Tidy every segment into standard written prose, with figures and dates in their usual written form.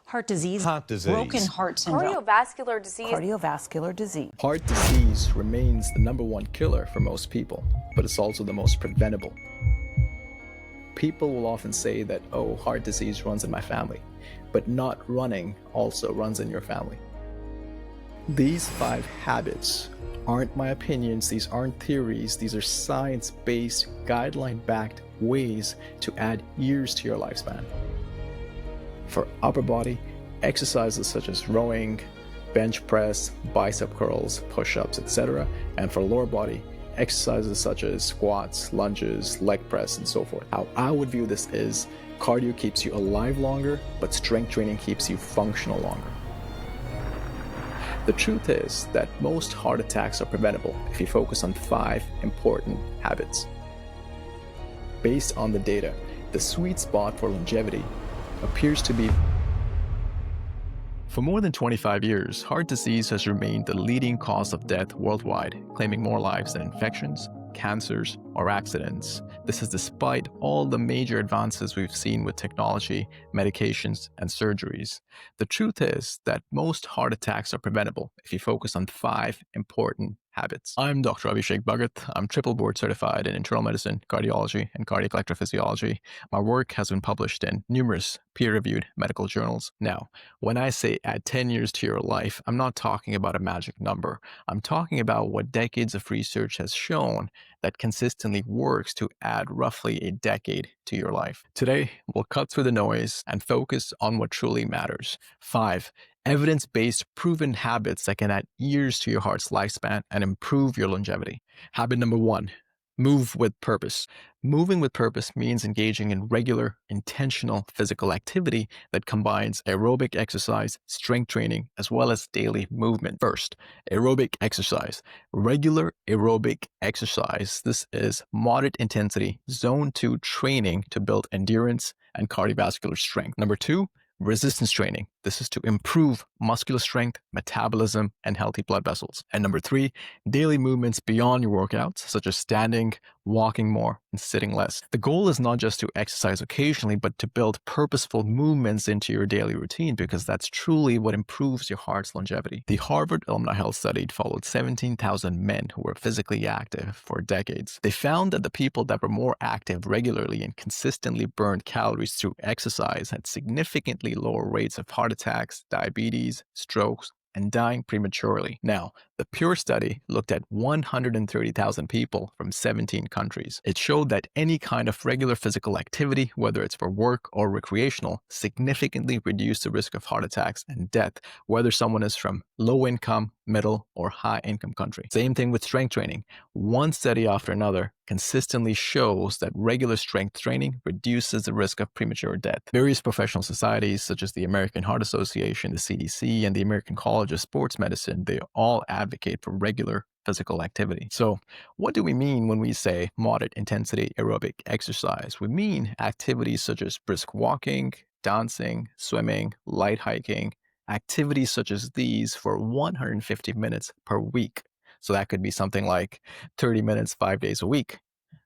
Heart disease. Heart disease. Broken heart syndrome. Cardiovascular disease. Cardiovascular disease. Heart disease remains the #1 killer for most people, but it's also the most preventable. People will often say that, oh, heart disease runs in my family, but not running also runs in your family. These 5 habits aren't my opinions, these aren't theories, these are science-based, guideline-backed ways to add years to your lifespan. For upper body, exercises such as rowing, bench press, bicep curls, push-ups, etc. And for lower body, exercises such as squats, lunges, leg press, and so forth. How I would view this is cardio keeps you alive longer, but strength training keeps you functional longer. The truth is that most heart attacks are preventable if you focus on 5 important habits. Based on the data, the sweet spot for longevity appears to be. For more than 25 years, heart disease has remained the leading cause of death worldwide, claiming more lives than infections, cancers, or accidents. This is despite all the major advances we've seen with technology, medications, and surgeries. The truth is that most heart attacks are preventable if you focus on 5 important habits. I'm Dr. Abhishek Bhagat. I'm triple board certified in internal medicine, cardiology, and cardiac electrophysiology. My work has been published in numerous peer-reviewed medical journals. Now, when I say add 10 years to your life, I'm not talking about a magic number. I'm talking about what decades of research has shown that consistently works to add roughly a decade to your life. Today, we'll cut through the noise and focus on what truly matters. 5 evidence-based proven habits that can add years to your heart's lifespan and improve your longevity. Habit number 1, move with purpose. Moving with purpose means engaging in regular, intentional physical activity that combines aerobic exercise, strength training, as well as daily movement. First, aerobic exercise. Regular aerobic exercise. This is moderate intensity, zone 2 training to build endurance and cardiovascular strength. Number 2, resistance training. This is to improve muscular strength, metabolism, and healthy blood vessels. And number 3, daily movements beyond your workouts, such as standing, walking more, and sitting less. The goal is not just to exercise occasionally, but to build purposeful movements into your daily routine, because that's truly what improves your heart's longevity. The Harvard Alumni Health Study followed 17,000 men who were physically active for decades. They found that the people that were more active regularly and consistently burned calories through exercise had significantly lower rates of heart attacks, diabetes, strokes, and dying prematurely. Now, the PURE study looked at 130,000 people from 17 countries. It showed that any kind of regular physical activity, whether it's for work or recreational, significantly reduced the risk of heart attacks and death, whether someone is from low income, middle, or high income country. Same thing with strength training. One study after another consistently shows that regular strength training reduces the risk of premature death. Various professional societies, such as the American Heart Association, the CDC, and the American College of Sports Medicine, they all advocate for regular physical activity. So what do we mean when we say moderate intensity aerobic exercise? We mean activities such as brisk walking, dancing, swimming, light hiking, activities such as these for 150 minutes per week. So that could be something like 30 minutes, 5 days a week.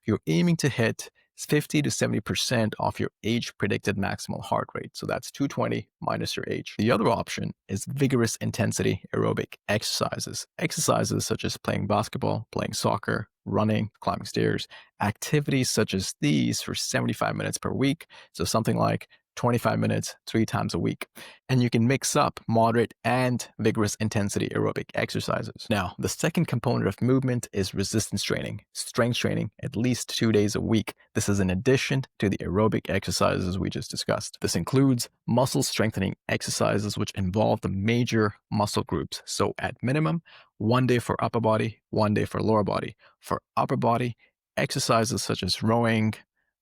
You're aiming to hit 50 to 70% of your age predicted maximal heart rate. So that's 220 minus your age. The other option is vigorous intensity aerobic exercises. Exercises such as playing basketball, playing soccer, running, climbing stairs, activities such as these for 75 minutes per week. So something like 25 minutes, 3 times a week. And you can mix up moderate and vigorous intensity aerobic exercises. Now, the second component of movement is resistance training, strength training, at least 2 days a week. This is in addition to the aerobic exercises we just discussed. This includes muscle strengthening exercises, which involve the major muscle groups. So at minimum, 1 day for upper body, 1 day for lower body. For upper body, exercises such as rowing,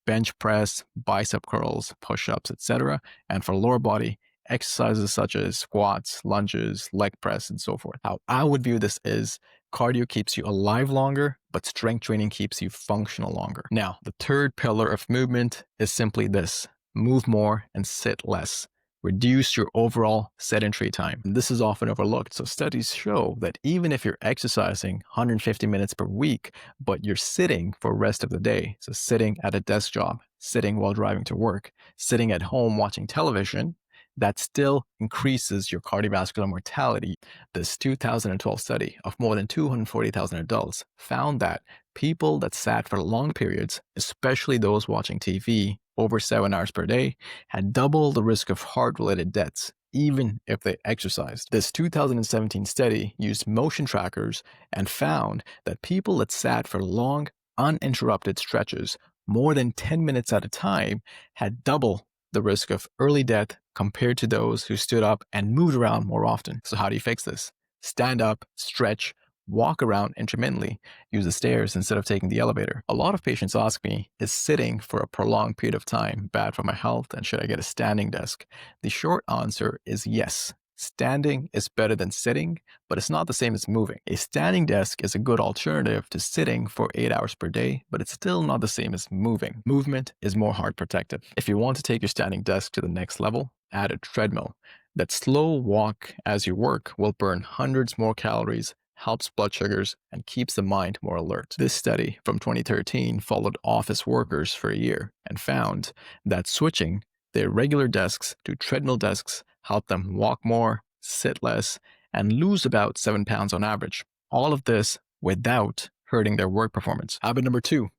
bench press, bicep curls, push-ups, etc. And for lower body, exercises such as squats, lunges, leg press, and so forth. How I would view this is cardio keeps you alive longer, but strength training keeps you functional longer. Now, the third pillar of movement is simply this: move more and sit less. Reduce your overall sedentary time. And this is often overlooked. So studies show that even if you're exercising 150 minutes per week, but you're sitting for the rest of the day, so sitting at a desk job, sitting while driving to work, sitting at home watching television, that still increases your cardiovascular mortality. This 2012 study of more than 240,000 adults found that people that sat for long periods, especially those watching TV over 7 hours per day, had double the risk of heart-related deaths, even if they exercised. This 2017 study used motion trackers and found that people that sat for long, uninterrupted stretches, more than 10 minutes at a time, had double the risk of early death compared to those who stood up and moved around more often. So how do you fix this? Stand up, stretch, walk around intermittently, use the stairs instead of taking the elevator. A lot of patients ask me, is sitting for a prolonged period of time bad for my health, and should I get a standing desk? The short answer is yes. Standing is better than sitting, but it's not the same as moving. A standing desk is a good alternative to sitting for 8 hours per day, but it's still not the same as moving. Movement is more heart protective. If you want to take your standing desk to the next level, add a treadmill. That slow walk as you work will burn hundreds more calories, helps blood sugars, and keeps the mind more alert. This study from 2013 followed office workers for a year and found that switching their regular desks to treadmill desks helped them walk more, sit less, and lose about 7 pounds on average. All of this without hurting their work performance. Habit number 2,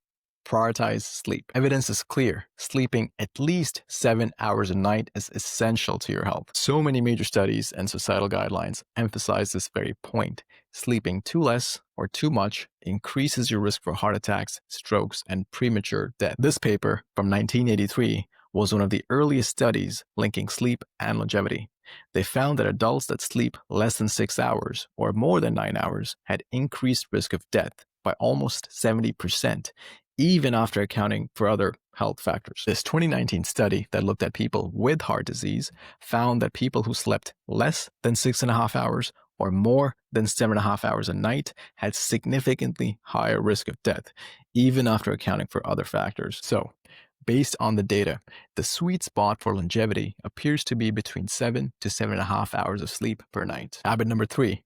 prioritize sleep. Evidence is clear. Sleeping at least 7 hours a night is essential to your health. So many major studies and societal guidelines emphasize this very point. Sleeping too less or too much increases your risk for heart attacks, strokes, and premature death. This paper from 1983 was one of the earliest studies linking sleep and longevity. They found that adults that sleep less than 6 hours or more than 9 hours had increased risk of death by almost 70%, even after accounting for other health factors. This 2019 study that looked at people with heart disease found that people who slept less than 6.5 hours or more than 7.5 hours a night had significantly higher risk of death, even after accounting for other factors. So, based on the data, the sweet spot for longevity appears to be between 7 to 7.5 hours of sleep per night. Habit number 3,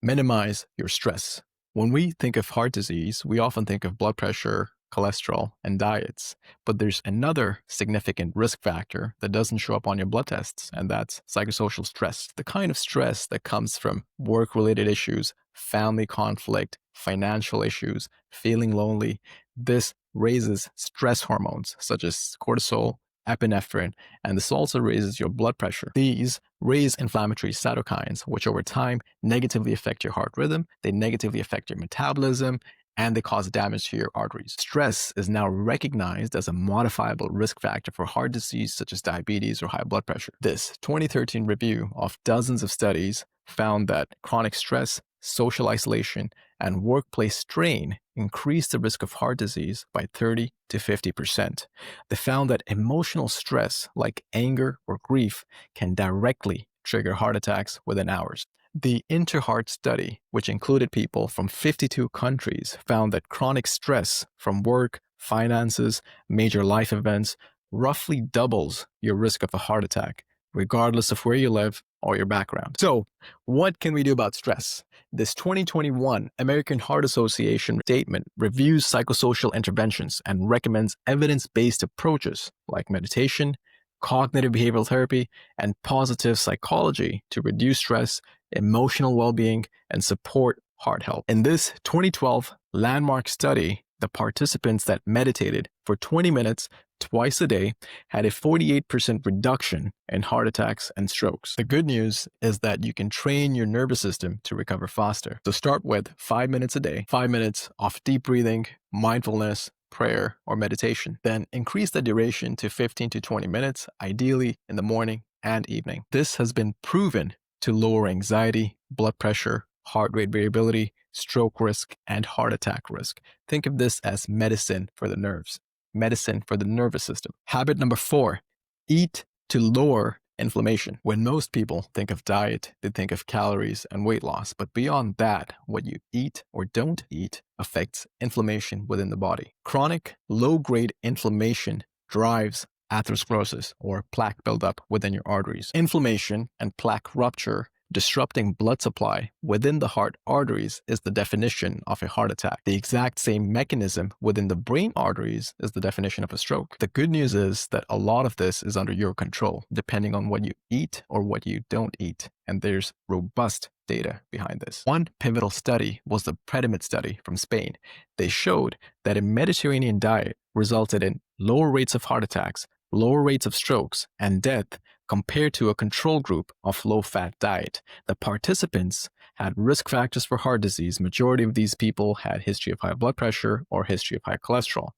minimize your stress. When we think of heart disease, we often think of blood pressure, cholesterol, and diets. But there's another significant risk factor that doesn't show up on your blood tests, and that's psychosocial stress. The kind of stress that comes from work-related issues, family conflict, financial issues, feeling lonely. This raises stress hormones such as cortisol, epinephrine, and this also raises your blood pressure. These raise inflammatory cytokines, which over time negatively affect your heart rhythm, they negatively affect your metabolism, and they cause damage to your arteries. Stress is now recognized as a modifiable risk factor for heart disease such as diabetes or high blood pressure. This 2013 review of dozens of studies found that chronic stress, social isolation, and workplace strain increase the risk of heart disease by 30 to 50%. They found that emotional stress like anger or grief can directly trigger heart attacks within hours. The InterHeart study, which included people from 52 countries, found that chronic stress from work, finances, major life events roughly doubles your risk of a heart attack, regardless of where you live or your background. So, what can we do about stress? This 2021 American Heart Association statement reviews psychosocial interventions and recommends evidence-based approaches like meditation, cognitive behavioral therapy, and positive psychology to reduce stress, emotional well-being, and support heart health. In this 2012 landmark study, the participants that meditated for 20 minutes twice a day had a 48% reduction in heart attacks and strokes. The good news is that you can train your nervous system to recover faster. So start with 5 minutes a day, 5 minutes of deep breathing, mindfulness, prayer, or meditation. Then increase the duration to 15 to 20 minutes, ideally in the morning and evening. This has been proven to lower anxiety, blood pressure, heart rate variability, stroke risk, and heart attack risk. Think of this as medicine for the nerves, medicine for the nervous system. Habit number 4, eat to lower inflammation. When most people think of diet, they think of calories and weight loss. But beyond that, what you eat or don't eat affects inflammation within the body. Chronic low-grade inflammation drives atherosclerosis or plaque buildup within your arteries. Inflammation and plaque rupture Disrupting blood supply within the heart arteries is the definition of a heart attack. The exact same mechanism within the brain arteries is the definition of a stroke. The good news is that a lot of this is under your control, depending on what you eat or what you don't eat, and there's robust data behind this. One pivotal study was the preventable study from Spain. They showed that a Mediterranean diet resulted in lower rates of heart attacks, lower rates of strokes, and death compared to a control group of low-fat diet. The participants had risk factors for heart disease. Majority of these people had history of high blood pressure or history of high cholesterol.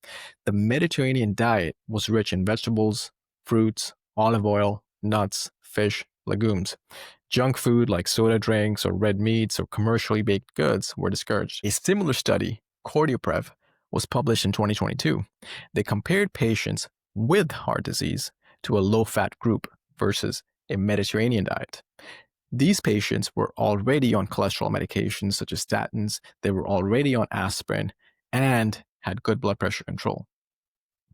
The Mediterranean diet was rich in vegetables, fruits, olive oil, nuts, fish, legumes. Junk food like soda drinks or red meats or commercially baked goods were discouraged. A similar study, Cardiology, was published in 2022. They compared patients with heart disease to a low-fat group versus a Mediterranean diet. These patients were already on cholesterol medications such as statins, they were already on aspirin, and had good blood pressure control.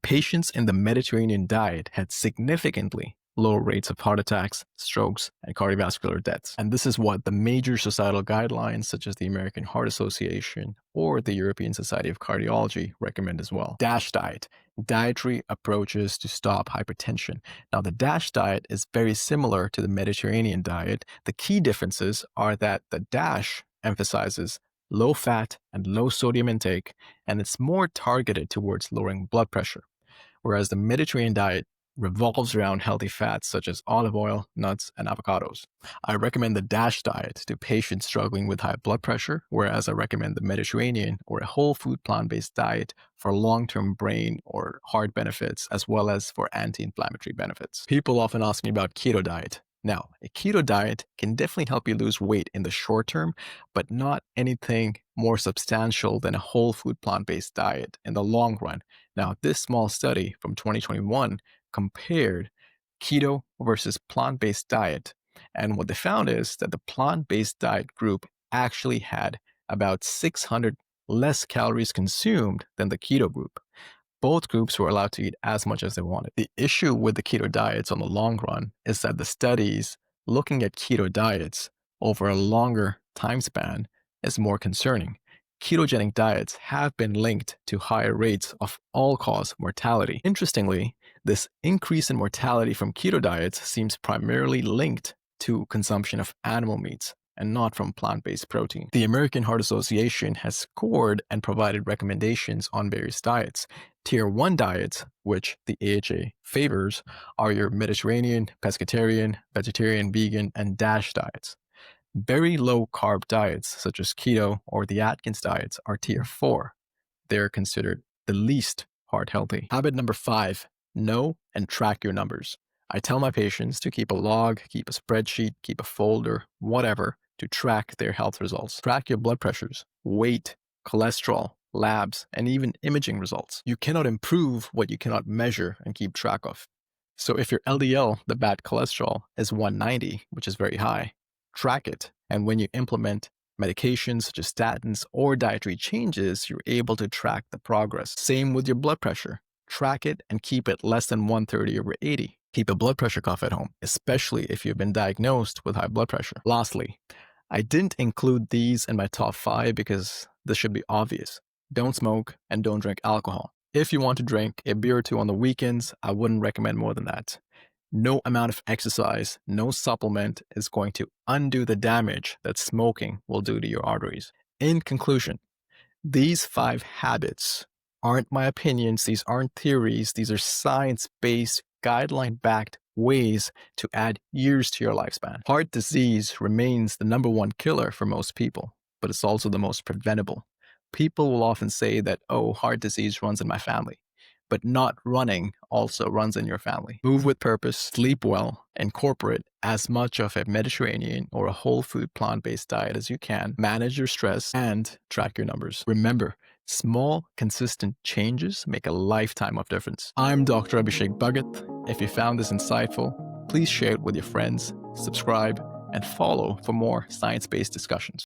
Patients in the Mediterranean diet had significantly lower rates of heart attacks, strokes, and cardiovascular deaths. And this is what the major societal guidelines such as the American Heart Association or the European Society of Cardiology recommend as well. DASH diet, dietary approaches to stop hypertension. Now, the DASH diet is very similar to the Mediterranean diet. The key differences are that the DASH emphasizes low fat and low sodium intake, and it's more targeted towards lowering blood pressure, whereas the Mediterranean diet revolves around healthy fats such as olive oil, nuts, and avocados. I recommend the DASH diet to patients struggling with high blood pressure, whereas I recommend the Mediterranean or a whole food plant-based diet for long-term brain or heart benefits, as well as for anti-inflammatory benefits. People often ask me about keto diet. Now, a keto diet can definitely help you lose weight in the short term, but not anything more substantial than a whole food plant-based diet in the long run. Now, this small study from 2021 compared keto versus plant-based diet. And what they found is that the plant-based diet group actually had about 600 less calories consumed than the keto group. Both groups were allowed to eat as much as they wanted. The issue with the keto diets on the long run is that the studies looking at keto diets over a longer time span is more concerning. Ketogenic diets have been linked to higher rates of all-cause mortality. Interestingly, this increase in mortality from keto diets seems primarily linked to consumption of animal meats and not from plant-based protein. The American Heart Association has scored and provided recommendations on various diets. Tier 1 diets, which the AHA favors, are your Mediterranean, pescatarian, vegetarian, vegan, and DASH diets. Very low carb diets, such as keto or the Atkins diets, are tier 4. They're considered the least heart healthy. Habit number 5, know and track your numbers. I tell my patients to keep a log, keep a spreadsheet, keep a folder, whatever, to track their health results. Track your blood pressures, weight, cholesterol, labs, and even imaging results. You cannot improve what you cannot measure and keep track of. So if your LDL, the bad cholesterol, is 190, which is very high, track it. And when you implement medications such as statins or dietary changes, you're able to track the progress. Same with your blood pressure. Track it and keep it less than 130/80. Keep a blood pressure cuff at home, especially if you've been diagnosed with high blood pressure. Lastly, I didn't include these in my top 5 because this should be obvious. Don't smoke and don't drink alcohol. If you want to drink a beer or two on the weekends, I wouldn't recommend more than that. No amount of exercise, no supplement is going to undo the damage that smoking will do to your arteries. In conclusion, these 5 habits aren't my opinions, these aren't theories, these are science-based, guideline-backed ways to add years to your lifespan. Heart disease remains the number 1 killer for most people, but it's also the most preventable. People will often say that, oh, heart disease runs in my family. But not running also runs in your family. Move with purpose, sleep well, incorporate as much of a Mediterranean or a whole food plant-based diet as you can, manage your stress, and track your numbers. Remember, small, consistent changes make a lifetime of difference. I'm Dr. Abhishek Bhagat. If you found this insightful, please share it with your friends, subscribe, and follow for more science-based discussions.